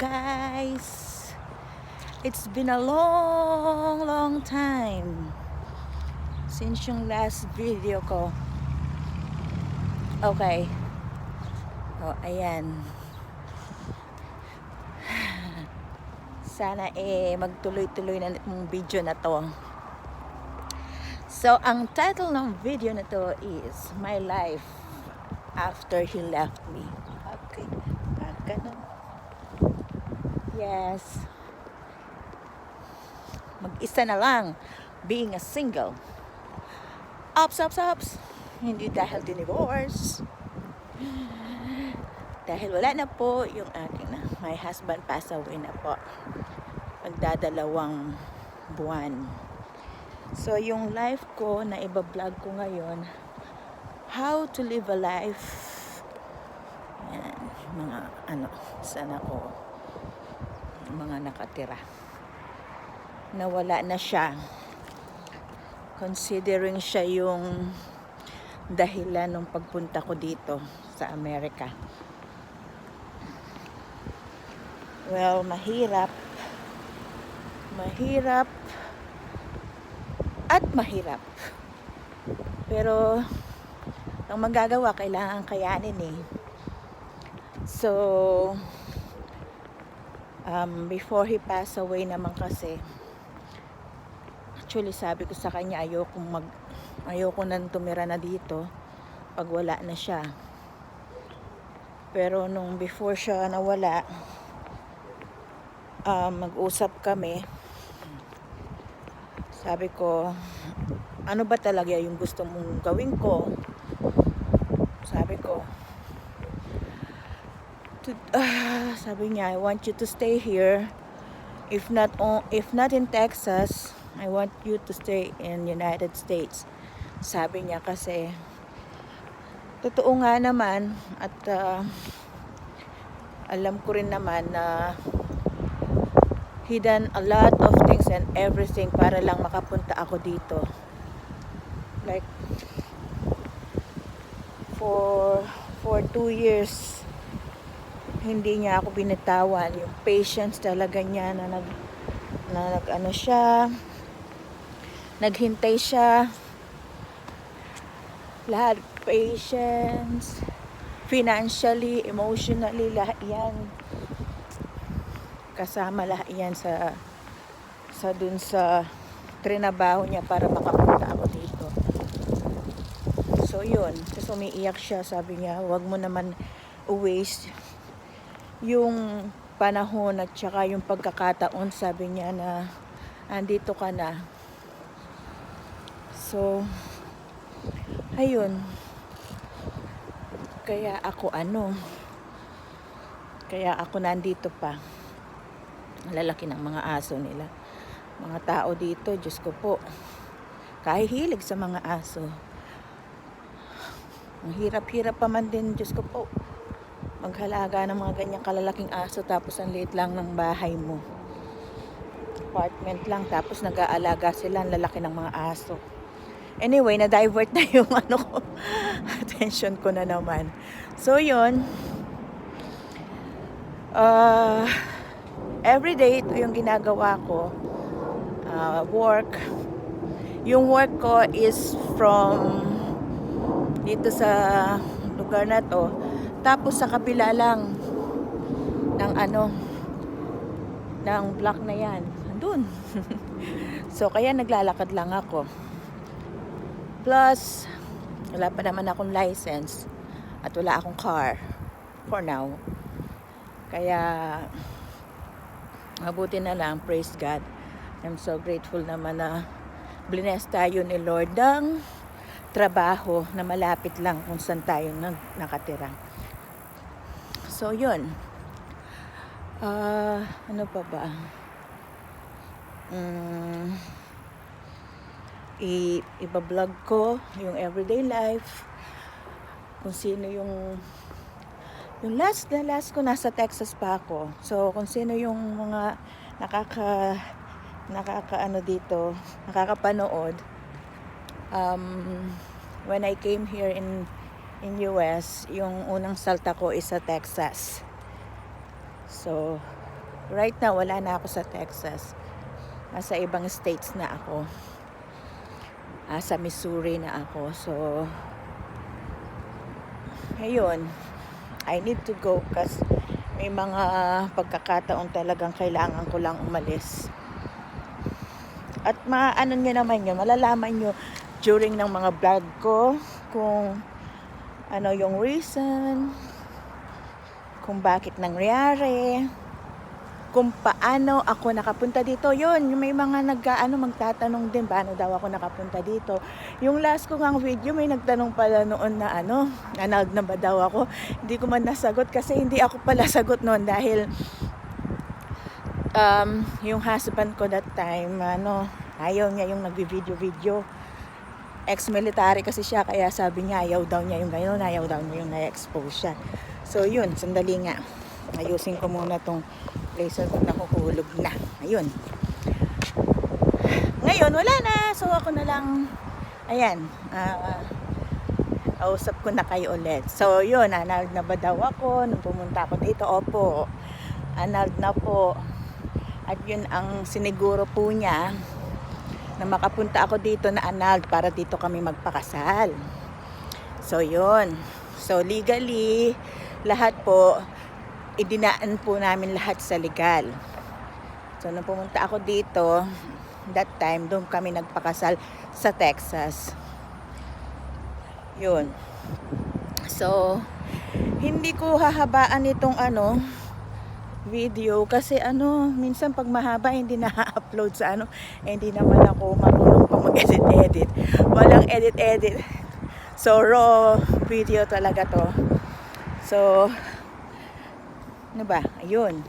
guys. It's been a long time since yung last video ko. Okay. Oh, ayan. Sana magtuloy-tuloy na itong video na to. So, ang title ng video na to is My Life After He Left Me. Okay. Ganun. Yes. Mag-isa na lang. Being a single. Ups. Hindi dahil divorce. Dahil wala na po yung aking my husband passed away na po. Magdadalawang buwan. So, yung life ko na iba-vlog ko ngayon, how to live a life. Yan, mga sana ko, mga nakatira. Nawala na siya. Considering siya yung dahilan ng pagpunta ko dito sa Amerika. Well, mahirap at mahirap. Pero ang magagawa, kailangan kayanin eh. So, before he passed away naman kasi, actually sabi ko sa kanya, ayoko nang tumira na dito pag wala na siya. Pero nung before siya nawala, mag-usap kami. Sabi ko, ano ba talaga yung gusto mong gawin ko? Sabi ko, sabi niya, I want you to stay here. If not in Texas, I want you to stay in United States. Sabi niya kasi, totoo nga naman at alam ko rin naman na he done a lot of things and everything para lang makapunta ako dito. Like, for 2 years, hindi niya ako binitawan. Yung patience talaga niya na naghintay siya. Lahat, patience, financially, emotionally, lahat yan. Kasama lahat yan sa dun sa trinabaho niya para makapunta ako dito. So yun, kasi umiiyak siya, sabi niya, wag mo naman waste yung panahon at saka yung pagkakataon, sabi niya, na andito ka na. So ayun, kaya ako nandito pa. Lalaki ng mga aso nila. Mga tao dito, Diyos ko po, kahihilig sa mga aso. Ang hirap-hirap pa man din, Diyos ko po, maghalaga ng mga ganyang kalalaking aso, tapos ang liit lang ng bahay mo. Apartment lang, tapos nag-aalaga sila, ang lalaki ng mga aso. Anyway, na-divert na yung attention ko na naman. So, yun. Everyday, ito yung ginagawa ko. Work. Yung work ko is from dito sa lugar na to. Tapos sa kabila lang ng block na yan. Andun. So, kaya naglalakad lang ako. Plus, wala pa naman akong license at wala akong car for now. Kaya mabuti na lang, praise God. I'm so grateful naman na blessed tayo ni Lord ng trabaho na malapit lang kung saan tayo nakatira. So, yun. Ano pa ba? Iba-vlog ko yung everyday life. Kung sino yung last ko, nasa Texas pa ako. So, kung sino yung mga dito, nakakapanood. When I came here in US, yung unang salta ko is sa Texas. So, Right now, wala na ako sa Texas. Nasa ibang states na ako. Sa Missouri na ako. So, ayun. I need to go kasi may mga pagkakataon talagang kailangan ko lang umalis. At maano nyo naman yun, malalaman nyo during ng mga vlog ko kung ano yung reason, kung bakit nangyari, kung paano ako nakapunta dito. Yun, may mga magtatanong din, paano daw ako nakapunta dito. Yung last ko ngang video, may nagtanong pala noon na nanag na ba daw ako. Hindi ko man nasagot kasi hindi ako pala sagot noon dahil yung husband ko that time, ayaw niya yung nagbi-video. Ex-military kasi siya, kaya sabi niya, ayaw daw niya yung gano'n, ayaw daw niya yung na-expose siya. So yun, sandali nga. Ayusin ko muna tong laser ko, nakuhulog na. Ayun. Ngayon, wala na. So ako na lang, ayan, kausap ko na kayo ulit. So yun, annulled na ba daw ako nung pumunta ako dito? Opo, annulled na po. At yun ang siniguro po niya na makapunta ako dito na annulled para dito kami magpakasal. So yun. So legally, lahat po, idinaan po namin lahat sa legal. So nung pumunta ako dito, that time, doon kami nagpakasal sa Texas. Yun. So, hindi ko hahabaan itong video kasi minsan pag mahaba hindi na-upload sa hindi naman ako marunong pang mag-edit. Walang edit. So raw video talaga to. So ayun.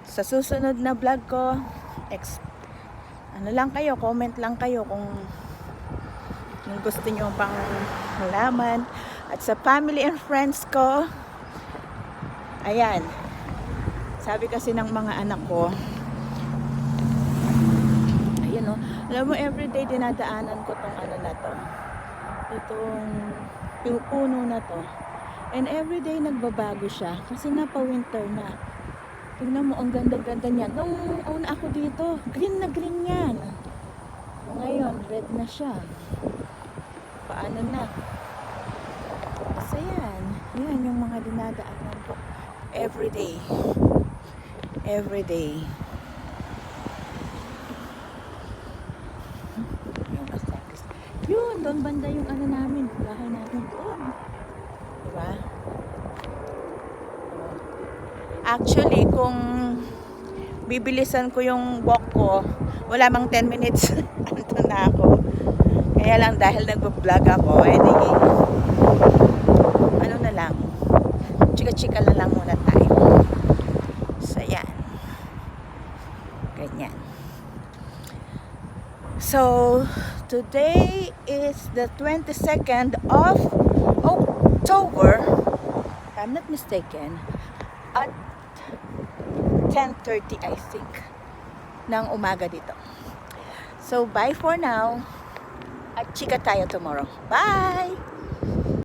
Sa susunod na vlog ko, lang kayo, comment lang kayo kung gusto nyo pang malaman. At sa family and friends ko, ayan, sabi kasi ng mga anak ko, ayun alam mo, everyday dinadaanan ko tong na to, itong puno na to, and everyday nagbabago siya kasi nga pa winter na. Tingnan mo, ang ganda-ganda niya. Nung una ako dito, green na green yan. Ngayon, red na siya. Paano na? So yan yung mga dinadaanan ko everyday. Yun, doon banda yung namin, bahay namin doon. Diba? Actually, kung bibilisan ko yung walk ko, wala mang 10 minutes andun na ako. Kaya lang dahil nagbo-vlog ako, na lang, chika-chika na lang muna tayo. So yan, ganyan. So today is the 22nd of October, if I'm not mistaken, at 10:30 I think ng umaga dito. So bye for now, at chika tayo tomorrow. Bye!